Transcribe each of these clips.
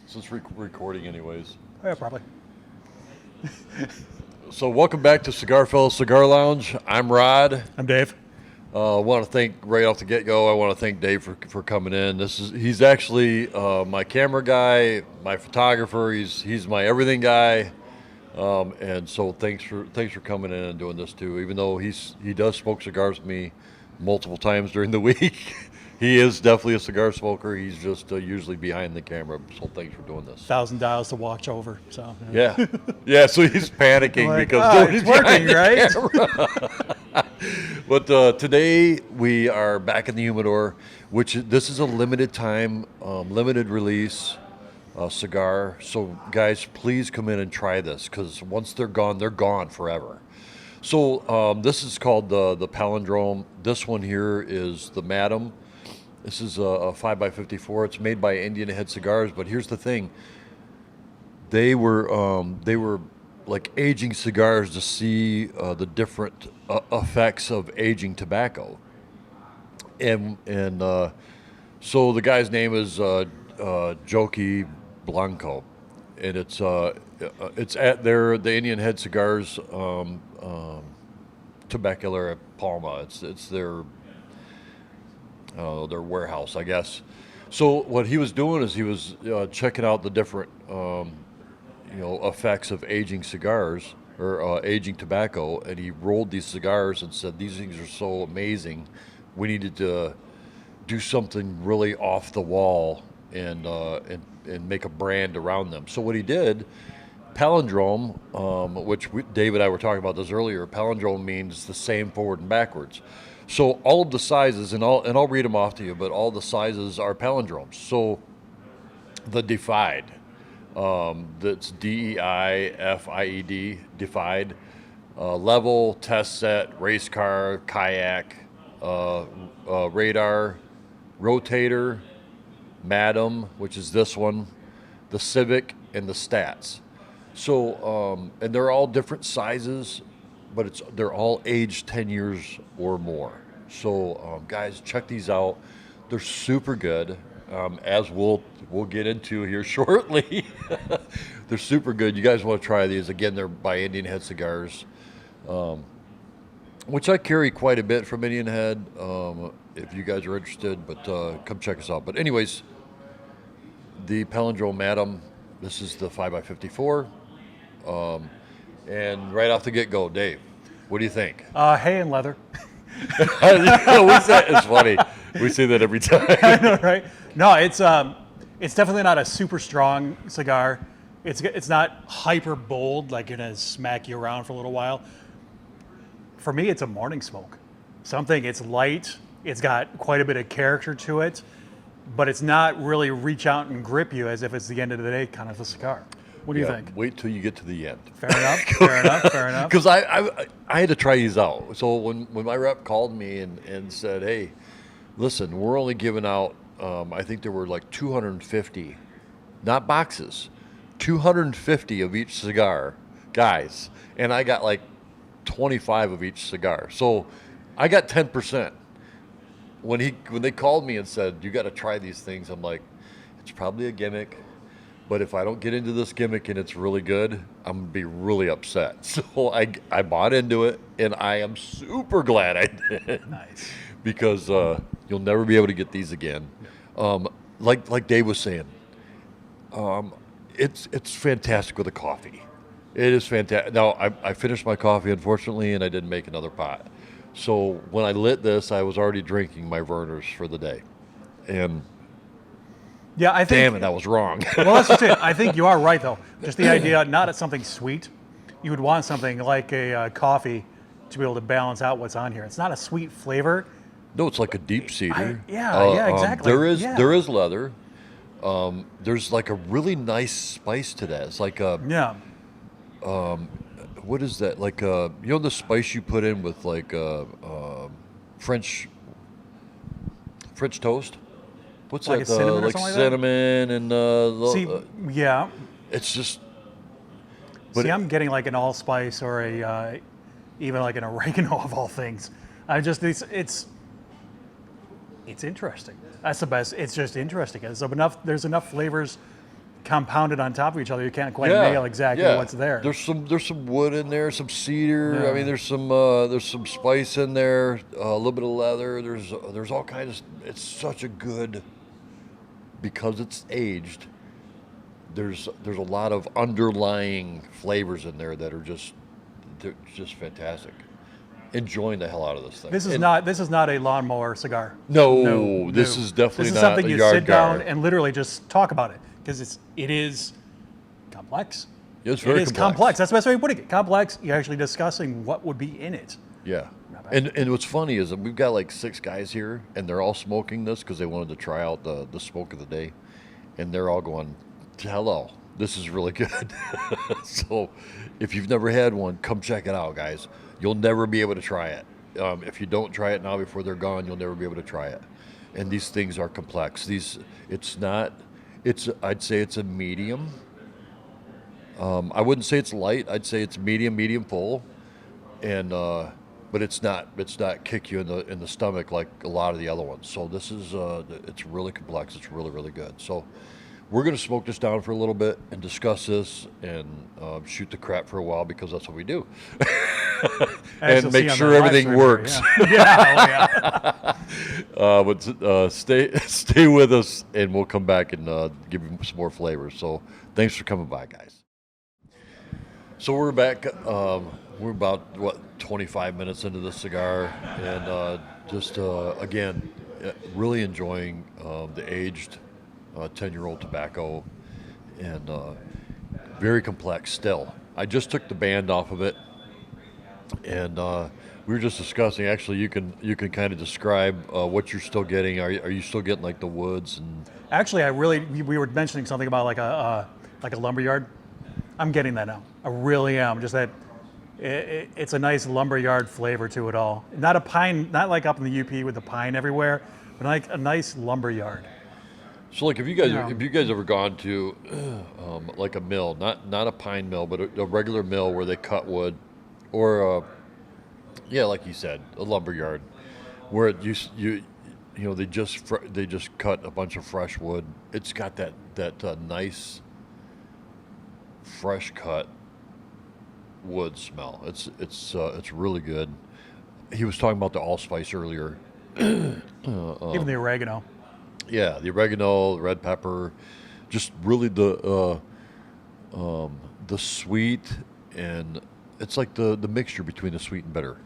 Since recording anyways. Oh, yeah, probably. So welcome back to Cigar Fellas Cigar Lounge. I'm Rod. I'm Dave. I want to thank, right off the get-go, I want to thank Dave for coming in. He's actually my camera guy, my photographer. He's my everything guy. And so thanks for coming in and doing this too. Even though he does smoke cigars with me multiple times during the week. He is definitely a cigar smoker. He's just usually behind the camera. So thanks for doing this. 1,000 dials to watch over. So yeah. So he's panicking like, because it's working, right? But today we are back in the humidor, this is a limited time, limited release cigar. So guys, please come in and try this because once they're gone forever. So this is called the Palindrome. This one here is the Madam. This is a 5x54. It's made by Indian Head Cigars, but here's the thing. They were like aging cigars to see the different effects of aging tobacco. And so the guy's name is Jockey Blanco, and it's at the Indian Head Cigars Tabacalera Palma. It's their warehouse, I guess. So what he was doing is he was checking out the different effects of aging cigars or aging tobacco, and he rolled these cigars and said these things are so amazing, we needed to do something really off the wall and make a brand around them. So what he did, Palindrome, which Dave and I were talking about this earlier. Palindrome means the same forward and backwards. So all of the sizes, and I'll read them off to you, but all the sizes are palindromes. So the Defied, that's DEIFIED, Defied, level, test set, race car, kayak, radar, rotator, Madam, which is this one, the Civic, and the Stats. So, and they're all different sizes, but they're all aged 10 years or more. So, guys, check these out. They're super good, as we'll get into here shortly. They're super good. You guys want to try these. Again, they're by Indian Head Cigars, which I carry quite a bit from Indian Head, if you guys are interested, but come check us out. But anyways, the Palindrome Madam, this is the 5x54. And right off the get-go, Dave, what do you think? Hay and leather. It's funny. We say that every time. I know, right? No, it's definitely not a super strong cigar. It's not hyper bold, like gonna smack you around for a little while. For me, it's a morning smoke. It's light. It's got quite a bit of character to it, but it's not really reach out and grip you as if it's the end of the day kind of a cigar. What do you think? Wait till you get to the end. Fair enough. Fair enough. Because I had to try these out. So when my rep called me and said, "Hey, listen, we're only giving out," I think there were like 250, not boxes, 250 of each cigar, guys, and I got like 25 of each cigar. So I got 10%. When they called me and said, "You got to try these things," I'm like, "It's probably a gimmick. But if I don't get into this gimmick and it's really good, I'm going to be really upset." So I bought into it, and I am super glad I did. Nice. Because you'll never be able to get these again. Like Dave was saying, it's fantastic with a coffee. It is fantastic. Now, I finished my coffee, unfortunately, and I didn't make another pot. So when I lit this, I was already drinking my Vernors for the day. And... yeah, I think. Damn it, I was wrong. Well, that's just it. I think you are right, though. Just the idea, not at something sweet. You would want something like a coffee to be able to balance out what's on here. It's not a sweet flavor. No, it's like a deep cedar. Yeah, exactly. There is leather. There's like a really nice spice to that. It's like a what is that? Like the spice you put in with like French toast. What's like that? A cinnamon or like something cinnamon and yeah. It's just. See, I'm getting like an allspice or a even like an oregano of all things. It's interesting. That's the best. It's just interesting. There's enough flavors compounded on top of each other. You can't quite nail exactly what's there. There's some wood in there, some cedar. Yeah. I mean, there's some spice in there, a little bit of leather. There's all kinds of. It's such a good, because it's aged. There's a lot of underlying flavors in there that are just fantastic. Enjoying the hell out of this thing. This is not a lawnmower cigar. No, this is definitely this is not something a you yard sit down guard. and literally just talk about it, because it is complex. It's very complex. That's the best way of putting it. Complex. You're actually discussing what would be in it. Yeah. And what's funny is that we've got like 6 guys here, and they're all smoking this because they wanted to try out the smoke of the day, and they're all going, "Hello, this is really good." So, if you've never had one, come check it out, guys. You'll never be able to try it. If you don't try it now before they're gone, you'll never be able to try it. And these things are complex. I'd say it's a medium. I wouldn't say it's light. I'd say it's medium full, and but it's not kick you in the stomach like a lot of the other ones. So this is it's really complex. It's really good. So we're gonna smoke this down for a little bit and discuss this and shoot the crap for a while, because that's what we do. And make sure everything works. Yeah. But stay with us, and we'll come back and give you some more flavors. So thanks for coming by, guys. So we're back. We're about 25 minutes into the cigar, and again, really enjoying the aged 10-year-old tobacco, and very complex still. I just took the band off of it, and we were just discussing. Actually, you can kind of describe what you're still getting. Are you still getting like the woods and? Actually, we were mentioning something about like a lumberyard. I'm getting that now. I really am. Just that it's a nice lumberyard flavor to it all. Not a pine, not like up in the UP with the pine everywhere, but like a nice lumberyard. So, like, have you guys ever gone to like a mill, not a pine mill, but a regular mill where they cut wood, or like you said, a lumberyard, where they just cut a bunch of fresh wood. It's got that nice fresh cut wood smell. It's really good. He was talking about the allspice earlier. Even the oregano. Yeah, the oregano, the red pepper, just really the sweet, and it's like the mixture between the sweet and bitter,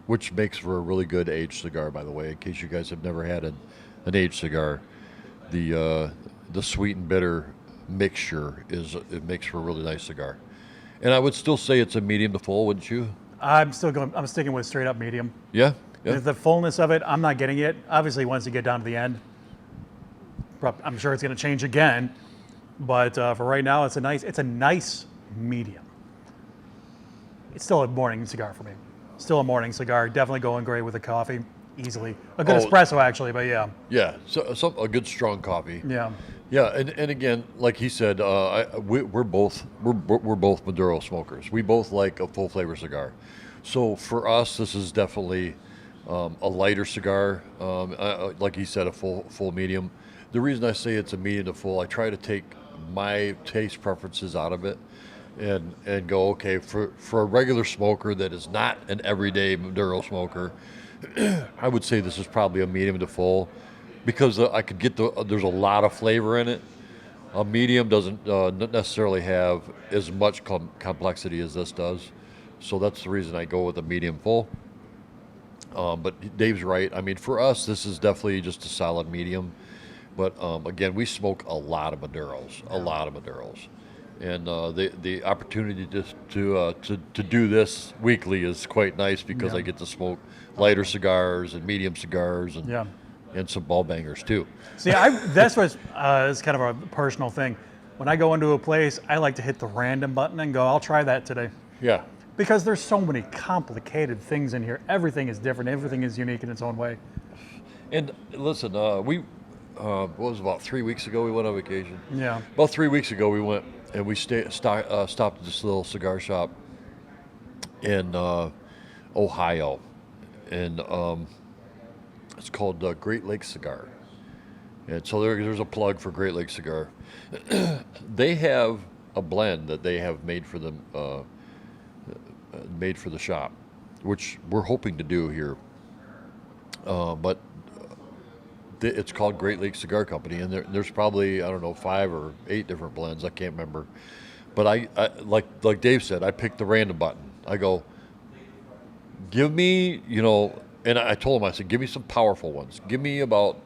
which makes for a really good aged cigar, by the way. In case you guys have never had an aged cigar, the sweet and bitter mixture makes for a really nice cigar. And I would still say it's a medium to full, wouldn't you? I'm sticking with straight up medium. Yeah. The fullness of it, I'm not getting it. Obviously, once you get down to the end, I'm sure it's going to change again. But for right now, it's a nice medium. It's still a morning cigar for me. Still a morning cigar. Definitely going great with a coffee, easily. A good espresso, actually, but yeah. Yeah, so a good strong coffee. Yeah. Yeah, and again, like he said, we're both Maduro smokers. We both like a full flavor cigar. So for us, this is definitely a lighter cigar. Like he said, a full medium. The reason I say it's a medium to full, I try to take my taste preferences out of it, and go, okay, for a regular smoker that is not an everyday Maduro smoker, I would say this is probably a medium to full, because I could get there's a lot of flavor in it. A medium doesn't necessarily have as much complexity as this does, so that's the reason I go with a medium full. But Dave's right. I mean, for us, this is definitely just a solid medium. But again, we smoke a lot of Maduros, and the opportunity to do this weekly is quite nice, because I get to smoke lighter cigars and medium cigars and some ball bangers too. See, that's what's it's kind of a personal thing. When I go into a place, I like to hit the random button and go, I'll try that today. Yeah. Because there's so many complicated things in here. Everything is different. Everything is unique in its own way. And listen, what was it, about 3 weeks ago we went on vacation? Yeah. About 3 weeks ago we went and we stopped at this little cigar shop in Ohio, and it's called Great Lakes Cigar. And so there's a plug for Great Lakes Cigar. They have a blend that they have made for them, made for the shop, which we're hoping to do here. But it's called Great Lakes Cigar Company, and there's probably, I don't know, 5 or 8 different blends. I can't remember. But I like Dave said, I picked the random button. I go, give me, and I told him, I said, give me some powerful ones. Give me about,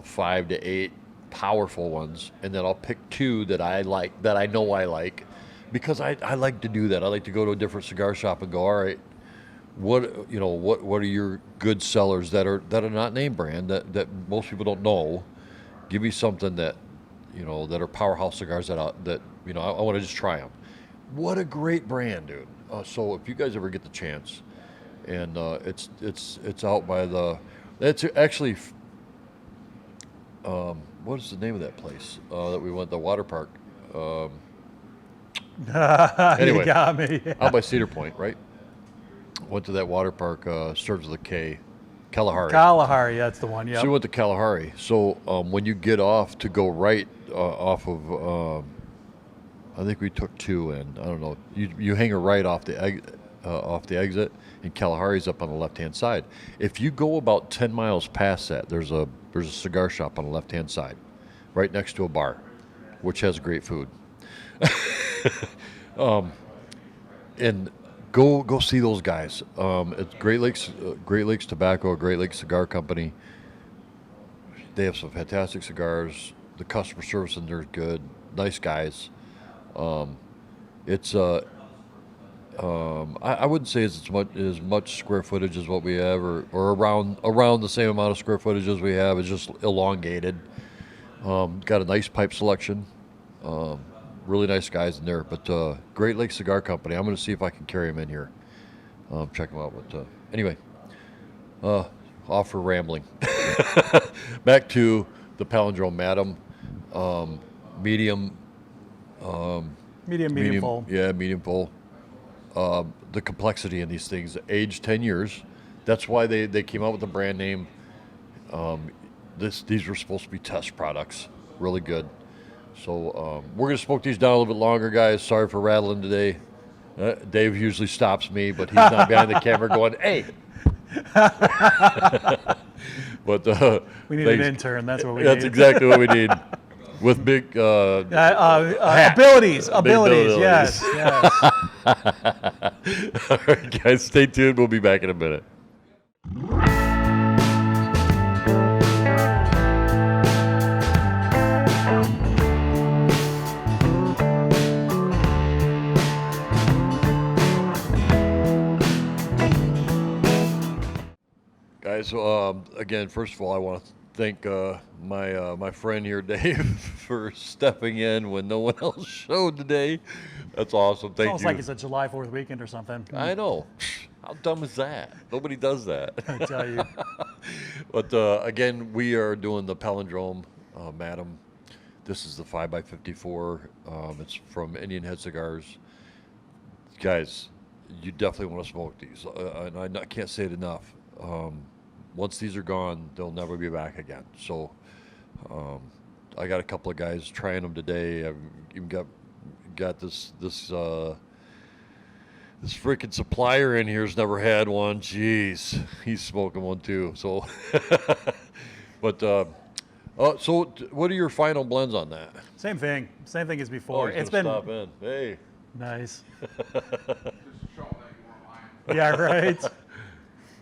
5 to 8 powerful ones, and then I'll pick 2 that I like, that I know I like, because I like to do that. I like to go to a different cigar shop and go, all right, what are your good sellers that are not name brand that most people don't know? Give me something that that are powerhouse cigars that I want to just try them. What a great brand, dude! So if you guys ever get the chance, and it's out by it's actually what is the name of that place that we went, the water park? Anyway, You got me. Yeah. out by Cedar Point, right? Went to that water park, starts with a K, Kalahari. Kalahari, that's the one. Yeah. So we went to Kalahari. So when you get off to go right off of, I think we took 2 in. I don't know. You hang a right off the exit, and Kalahari's up on the left-hand side. If you go about 10 miles past that, there's a cigar shop on the left-hand side, right next to a bar, which has great food. And go see those guys. It's Great Lakes Tobacco, Great Lakes Cigar Company. They have some fantastic cigars. The customer service in there is good. Nice guys. It's I wouldn't say it's as much square footage as what we have, or around the same amount of square footage as we have. It's just elongated. Got a nice pipe selection. Really nice guys in there. But Great Lakes Cigar Company, I'm going to see if I can carry them in here. Check them out. But anyway, off for rambling. Back to the Palindrome Madam. Medium. Medium full. Yeah, medium full. The complexity in these things, age 10 years. That's why they came out with the brand name. These were supposed to be test products. Really good. So we're going to smoke these down a little bit longer, guys. Sorry for rattling today. Dave usually stops me, but he's not behind the camera going, hey. But We need an intern. That's what we that's need. exactly what we need. With big abilities. Yes. All right, guys, stay tuned. We'll be back in a minute. Guys, again, first of all, I want to thank my friend here, Dave, for stepping in when no one else showed today. That's awesome. Thank you. Almost like it's a July 4th weekend or something. I know. How dumb is that? Nobody does that. I tell you. But again, we are doing the Palindrome Madam. This is the 5x54. It's from Indian Head Cigars. Guys, you definitely want to smoke these. And I can't say it enough. Once these are gone, they'll never be back again. So I got a couple of guys trying them today. I've even got this freaking supplier in here's never had one. Jeez, he's smoking one too. So, but so what are your final blends on that? Same thing as before. It's been stop in. Hey, nice. Yeah, right.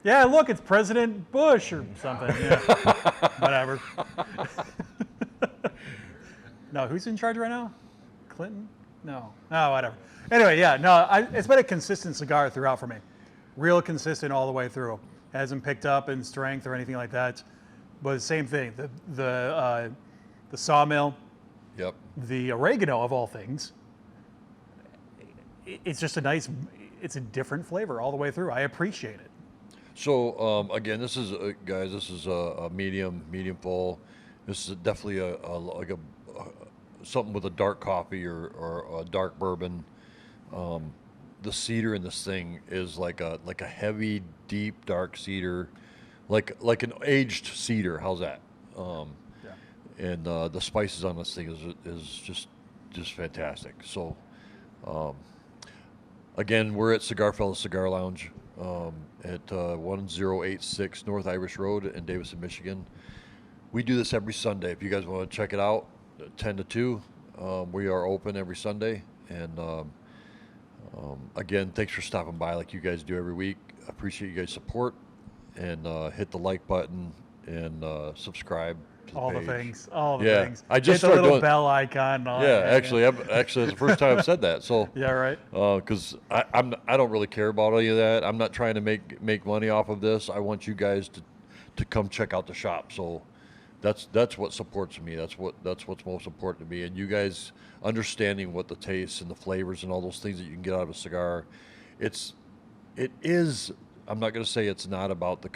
Yeah, look, it's President Bush or something. Yeah, whatever. No, who's in charge right now? Clinton? No. Oh, whatever. Anyway, yeah, no, it's been a consistent cigar throughout for me. Real consistent all the way through. Hasn't picked up in strength or anything like that. But same thing. The sawmill. Yep. The oregano of all things. It's just it's a different flavor all the way through. I appreciate it. So again, this is guys. This is a medium full. This is definitely a something with a dark coffee or a dark bourbon. The cedar in this thing is like a heavy, deep, dark cedar, like an aged cedar. How's that? Yeah. and the spices on this thing is just fantastic. So, again, we're at Cigar Fellas Cigar Lounge at 1086 North Irish Road in Davison, Michigan. We do this every Sunday. If you guys want to check it out, 10 to 2, we are open every Sunday. And again, thanks for stopping by like you guys do every week. Appreciate you guys' support. And hit the like button and subscribe to the All page. the things. All the Yeah, things. I just hit the started little doing- bell icon. And all Yeah, that. actually, that's the first time I've said that. So Yeah, right. because I don't really care about any of that. I'm not trying to make money off of this. I want you guys to come check out the shop. So that's what supports me. That's what's most important to me. And you guys understanding what the tastes and the flavors and all those things that you can get out of a cigar. It is. I'm not going to say it's not about the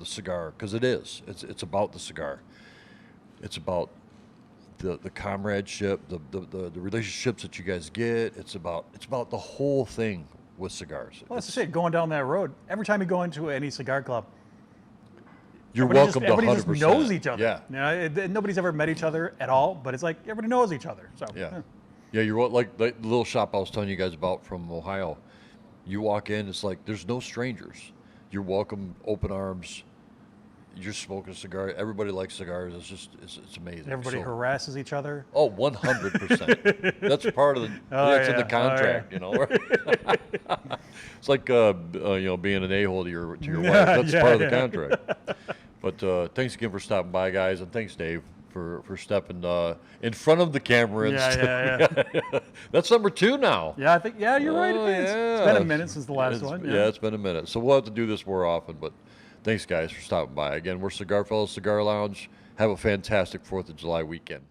cigar, because it is. It's about the cigar. It's about the comradeship, the relationships that you guys get. It's about the whole thing with cigars. Well, that's just it. Going down that road, every time you go into any cigar club, You're everybody welcome just, to 100%. everybody just knows each other. Yeah. You know, nobody's ever met each other at all, but it's like everybody knows each other. So Yeah. Yeah, you're like the little shop I was telling you guys about from Ohio. You walk in, it's like there's no strangers. You're welcome, open arms. You're smoking a cigar. Everybody likes cigars. It's amazing. Everybody So- harasses each other. Oh, 100%. That's part of the. It's in the contract, you know. It's like being an a-hole to your wife. That's part of the contract. But thanks again for stopping by, guys, and thanks, Dave, for stepping in front of the camera. And Yeah. That's number 2 now. Yeah, I think. Yeah, you're right. Oh, It is. yeah. It's been a minute since the last It's- one. Yeah, it's been a minute. So we'll have to do this more often. But thanks, guys, for stopping by. Again, we're Cigar Fellas Cigar Lounge. Have a fantastic 4th of July weekend.